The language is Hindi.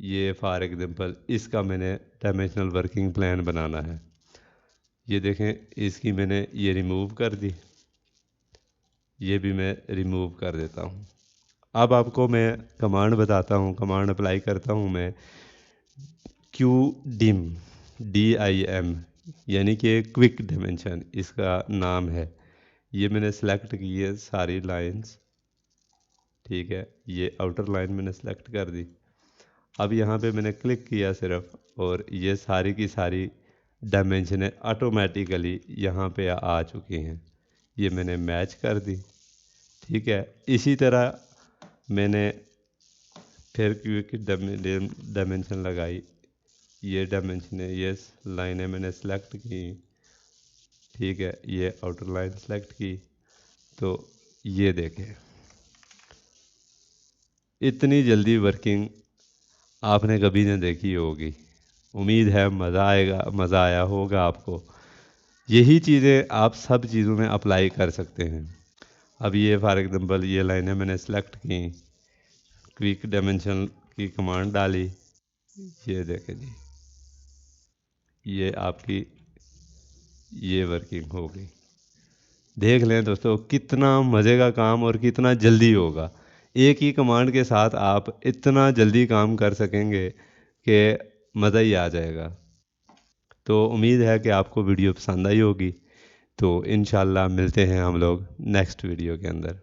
ये फॉर एग्जांपल इसका मैंने डायमेंशनल वर्किंग प्लान बनाना है। ये देखें, इसकी मैंने ये रिमूव कर दी, ये भी मैं रिमूव कर देता हूँ। अब आपको मैं कमांड बताता हूँ, कमांड अप्लाई करता हूँ मैं, QDIM, DIM, यानी कि क्विक डायमेंशन इसका नाम है। ये मैंने सेलेक्ट की है सारी लाइंस, ठीक है। ये आउटर लाइन मैंने सेलेक्ट कर दी। अब यहाँ पे मैंने क्लिक किया सिर्फ, और ये सारी की सारी डायमेंशन ऑटोमेटिकली यहाँ पे आ चुकी हैं। ये मैंने मैच कर दी, ठीक है। इसी तरह मैंने फिर क्विक डायमेंशन लगाई, ये डायमेंशन है, ये लाइनें मैंने सेलेक्ट की, ठीक है। ये आउटर लाइन सेलेक्ट की, तो ये देखें इतनी जल्दी वर्किंग आपने कभी नहीं देखी होगी। उम्मीद है मज़ा आया होगा आपको। यही चीज़ें आप सब चीज़ों में अप्लाई कर सकते हैं। अब ये फॉर एग्जांपल ये लाइनें मैंने सेलेक्ट की, क्विक डायमेंशन की कमांड डाली, ये देखें जी, ये आपकी ये वर्किंग हो गई। देख लें दोस्तों कितना मज़े का काम और कितना जल्दी होगा। एक ही कमांड के साथ आप इतना जल्दी काम कर सकेंगे कि मज़ा ही आ जाएगा। तो उम्मीद है कि आपको वीडियो पसंद आई होगी। तो इंशाल्लाह मिलते हैं हम लोग नेक्स्ट वीडियो के अंदर।